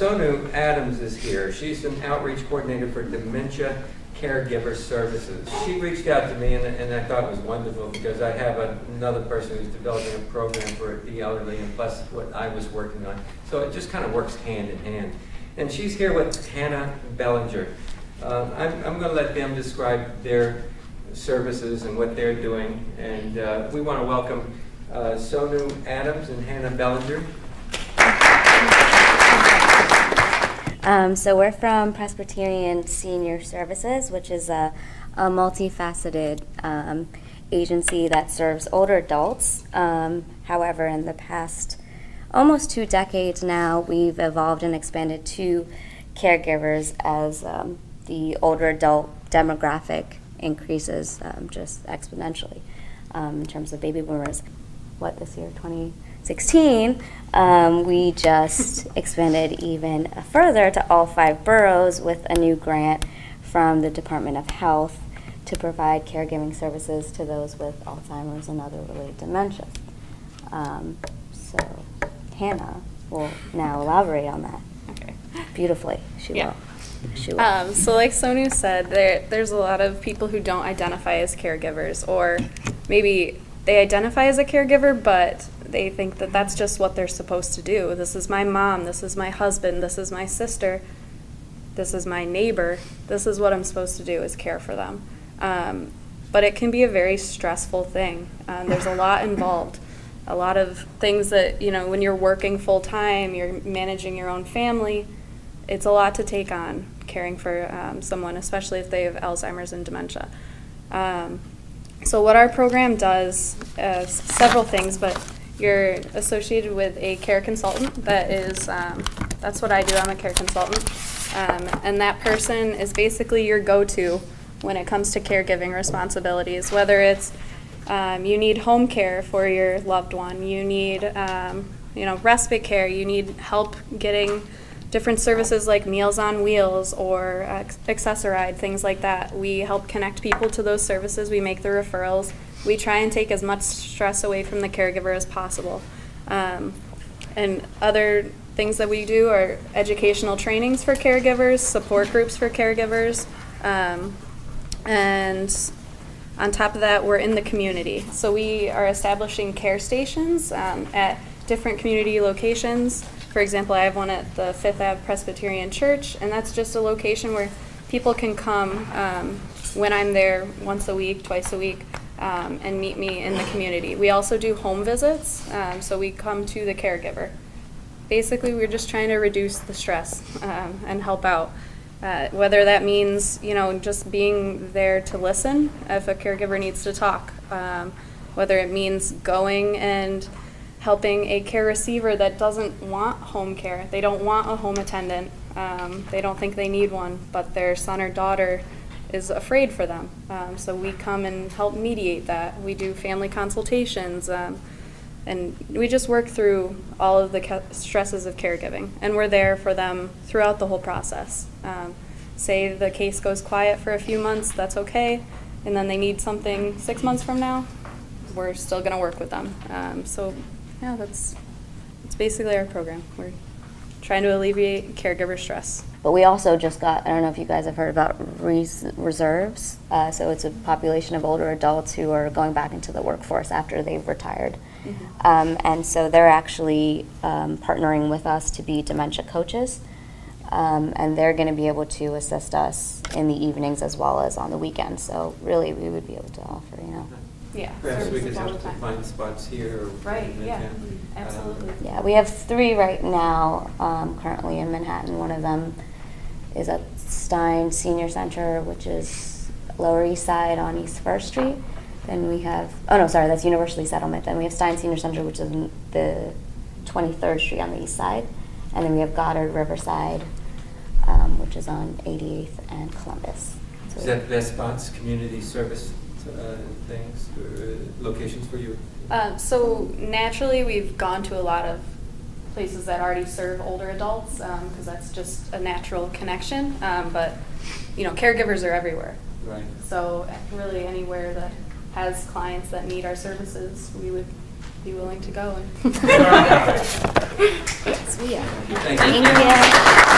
Sonu Adams is here. She's an outreach coordinator for Dementia Caregiver Services. She reached out to me, and I thought it was wonderful because I have another person who's developing a program for the elderly, and plus what I was working on. So it just kind of works hand in hand. And she's here with Hannah Bellinger. I'm going to let them describe their services and what they're doing. And we want to welcome Sonu Adams and Hannah Bellinger. So we're from Presbyterian Senior Services, which is a multifaceted agency that serves older adults. However, in the past almost 2 decades now, we've evolved and expanded to caregivers as the older adult demographic increases just exponentially in terms of baby boomers. This year, 2016, we just expanded even further to all 5 boroughs with a new grant from the Department of Health to provide caregiving services to those with Alzheimer's and other related dementias. So Hannah will now elaborate on that. Okay. Beautifully, she Yeah. will. She will. So like Sonu said, there's a lot of people who don't identify as caregivers, or maybe they identify as a caregiver, but they think that that's just what they're supposed to do. This is my mom, this is my husband, this is my sister, this is my neighbor. This is what I'm supposed to do, is care for them. But it can be a very stressful thing. There's a lot involved. A lot of things that, when you're working full time, you're managing your own family, it's a lot to take on, caring for someone, especially if they have Alzheimer's and dementia. So what our program does, several things, but you're associated with a care consultant. That's what I do. I'm a care consultant. And that person is basically your go-to when it comes to caregiving responsibilities, whether it's you need home care for your loved one, you need respite care, you need help getting different services like Meals on Wheels or Accessoride, things like that. We help connect people to those services. We make the referrals. We try and take as much stress away from the caregiver as possible. And other things that we do are educational trainings for caregivers, support groups for caregivers, and on top of that, we're in the community. So we are establishing care stations at different community locations. For example, I have one at the 5th Ave Presbyterian Church, and that's just a location where people can come when I'm there once a week, twice a week, and meet me in the community. We also do home visits, so we come to the caregiver. Basically, we're just trying to reduce the stress and help out. Whether that means, just being there to listen if a caregiver needs to talk, whether it means going and helping a care receiver that doesn't want home care. They don't want a home attendant. They don't think they need one, but their son or daughter is afraid for them. So we come and help mediate that. We do family consultations, and we just work through all of the stresses of caregiving. And we're there for them throughout the whole process. Say the case goes quiet for a few months, that's okay. And then they need something 6 months from now, we're still going to work with them. Yeah, that's basically our program. We're trying to alleviate caregiver stress. But we also just got, I don't know if you guys have heard about reserves. So it's a population of older adults who are going back into the workforce after they've retired. Mm-hmm. And so they're actually partnering with us to be dementia coaches. And they're going to be able to assist us in the evenings as well as on the weekends. So really we would be able to offer, Yeah. Perhaps we could services all help the to time. find spots here. Or Right, in yeah, Manhattan. absolutely. Yeah, we have 3 right now currently in Manhattan. One of them is at Stein Senior Center, which is Lower East Side on East 1st Street. Then we have, that's University Settlement. Then we have Stein Senior Center, which is in the 23rd Street on the east side. And then we have Goddard Riverside, which is on 88th and Columbus. So Is that the best spots, community service things, or locations for you? So naturally, we've gone to a lot of places that already serve older adults because that's just a natural connection. But caregivers are everywhere. Right. So really, anywhere that has clients that need our services, we would be willing to go. And Yeah. Thank Thank you. you.